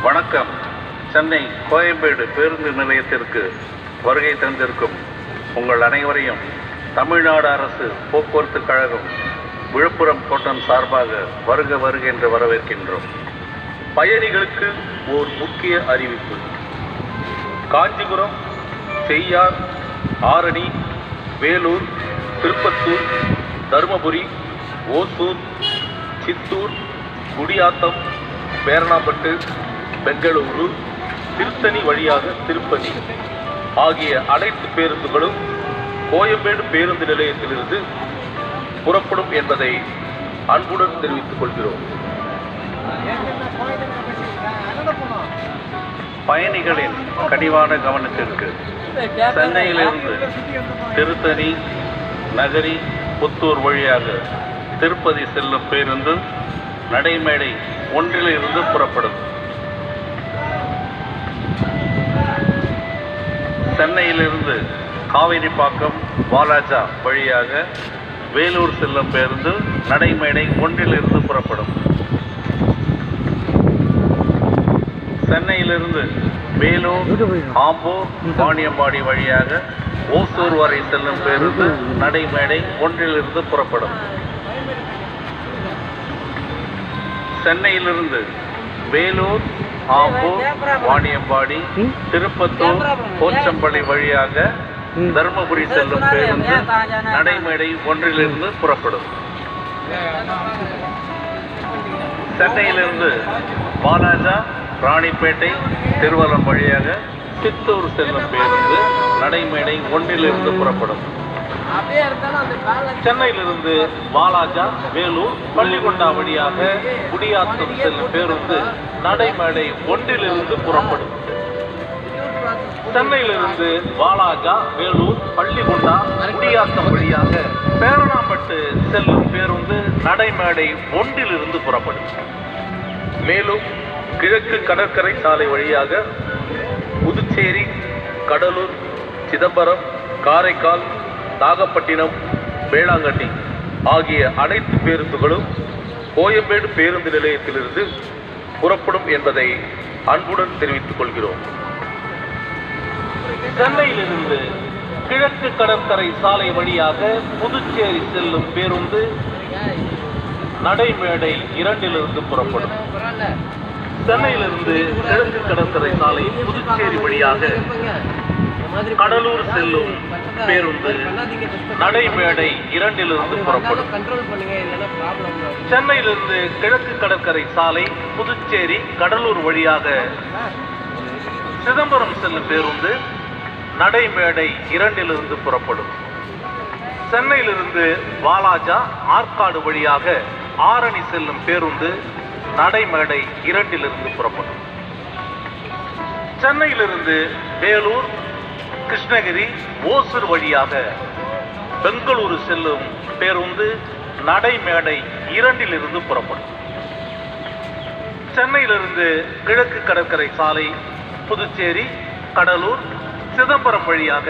வணக்கம். சென்னை கோயம்பேடு பேருந்து நிலையத்திற்கு வருகை தந்திருக்கும் உங்கள் அனைவரையும் தமிழ்நாடு அரசு போக்குவரத்து கழகம் விழுப்புரம் கோட்டம் சார்பாக வருக வருக என்று வரவேற்கின்றோம். பயணிகளுக்கு ஓர் முக்கிய அறிவிப்பு. காஞ்சிபுரம், செய்யார், ஆரணி, வேலூர், திருப்பத்தூர், தருமபுரி, ஓசூர், சித்தூர், குடியாத்தம், பேரணாம்பட்டு, பெங்களூரு, திருத்தணி வழியாக திருப்பதி ஆகிய அனைத்து பேருந்துகளும் கோயம்பேடு பேருந்து நிலையத்திலிருந்து புறப்படும் என்பதை அன்புடன் தெரிவித்துக் கொள்கிறோம். பயணிகளின் கனிவான கவனத்திற்கு சென்னையிலிருந்து திருத்தணி, நகரி, புத்தூர் வழியாக திருப்பதி செல்லும் பேருந்து நடைமேடை ஒன்றிலிருந்து புறப்படும். சென்னையிலிருந்து காவேரிப்பாக்கம், வாலாஜா வழியாக வேலூர் செல்லும் பேருந்து நடைமேடை ஒன்றிலிருந்து புறப்படும். சென்னையிலிருந்து வேலூர், ஆம்பூர், வாணியம்பாடி வழியாக ஓசூர் வரை செல்லும் பேருந்து நடைமேடை ஒன்றிலிருந்து புறப்படும். சென்னையிலிருந்து வேலூர், ஆம்பூர், வாணியம்பாடி, திருப்பத்தூர், போச்சம்பள்ளி வழியாக தருமபுரி செல்லும் பேருந்து நடைமேடை ஒன்றிலிருந்து புறப்படும். சென்னையிலிருந்து வாலாஜா, ராணிப்பேட்டை, திருவலம் வழியாக சித்தூர் செல்லும் பேருந்து நடைமேடை ஒன்றிலிருந்து புறப்படும். சென்னையிலிருந்து வாலாஜா, வேலூர், பள்ளிகொண்டா வழியாக குடியாத்தம் செல்லும் பேருந்து நடைமேடை ஒன்றிலிருந்து புறப்படும். சென்னையிலிருந்து வாலாஜா, வேலூர், பள்ளிகொண்டா, குடியாத்தம் வழியாக பேரணாம்பட்டு செல்லும் பேருந்து நடைமேடை ஒன்றிலிருந்து புறப்படும். மேலும் கிழக்கு கடற்கரை சாலை வழியாக புதுச்சேரி, கடலூர், சிதம்பரம், காரைக்கால், நாகப்பட்டினம், வேளாங்கண்ணி ஆகிய அனைத்து பேருந்துகளும் கோயம்பேடு பேருந்து நிலையத்திலிருந்து புறப்படும் என்பதை அன்புடன் தெரிவித்துக் கொள்கிறோம். சென்னையிலிருந்து கிழக்கு கடற்கரை சாலை வழியாக புதுச்சேரி செல்லும் பேருந்து நடைமேடை 2 புறப்படும். சென்னையிலிருந்து கிழக்கு கடற்கரை சாலை புதுச்சேரி வழியாக கடலூர் செல்லும் பேருந்து நடைமேடை 2 புறப்படும். சென்னையிலிருந்து கிழக்கு கடற்கரை சாலை புதுச்சேரி, கடலூர் வழியாக சிதம்பரம் செல்லும் பேருந்து நடைமேடை 2 புறப்படும். சென்னையிலிருந்து வாலாஜா, ஆற்காடு வழியாக ஆரணி செல்லும் பேருந்து நடைமேடை 2 புறப்படும். சென்னையிலிருந்து வேலூர், கிருஷ்ணகிரி, ஓசூர் வழியாக பெங்களூரு செல்லும் பேருந்து நடைமேடை 2 புறப்படும். சென்னையிலிருந்து கிழக்கு கடற்கரை சாலை புதுச்சேரி, கடலூர், சிதம்பரம் வழியாக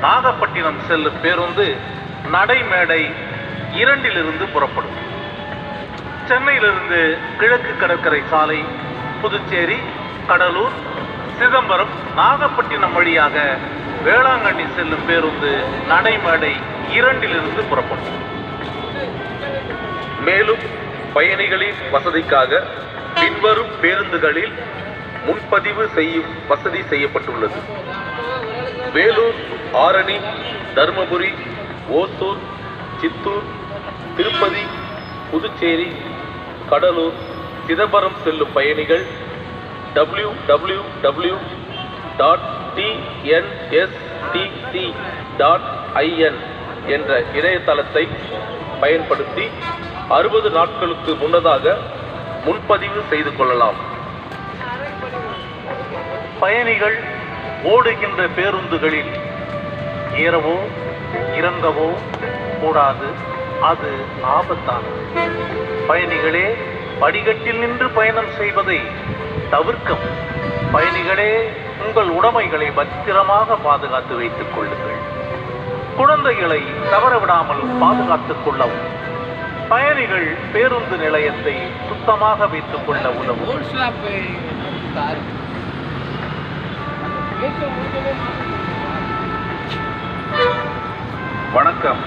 நாகப்பட்டினம் செல்லும் பேருந்து நடைமேடை 2 புறப்படும். சென்னையிலிருந்து கிழக்கு கடற்கரை சாலை புதுச்சேரி, கடலூர், சிதம்பரம், நாகப்பட்டினம் வழியாக வேளாங்கண்ணி செல்லும் பேருந்து நடைமேடை 2 புறப்படும். மேலும் பயணிகளின் வசதிக்காக பின்வரும் பேருந்துகளில் முன்பதிவு செய்யும் வசதி செய்யப்பட்டுள்ளது. வேலூர், ஆரணி, தருமபுரி, ஓசூர், சித்தூர், திருப்பதி, புதுச்சேரி, கடலூர், சிதம்பரம் செல்லும் பயணிகள் www.tnstc.in என்ற இணையதளத்தை பயன்படுத்தி 60 நாட்களுக்கு முன்னதாக முன்பதிவு செய்து கொள்ளலாம். பயணிகள் ஓடுகின்ற பேருந்துகளில் ஏறவோ இறங்கவோ கூடாது. அது ஆபத்தானது. பயணிகளே, படிக்கட்டில் நின்று பயணம் செய்வதை தவிர்க்கவும். பயணிகளே, உங்கள் உடைமைகளை பத்திரமாக பாதுகாத்து வைத்துக் கொள்ளுங்கள். குழந்தைகளை தவறவிடாமல் பாதுகாத்துக் கொள்ளவும். பயணிகள் பேருந்து நிலையத்தை சுத்தமாக வைத்துக் கொள்ள உதவும். காரு வணக்கம்.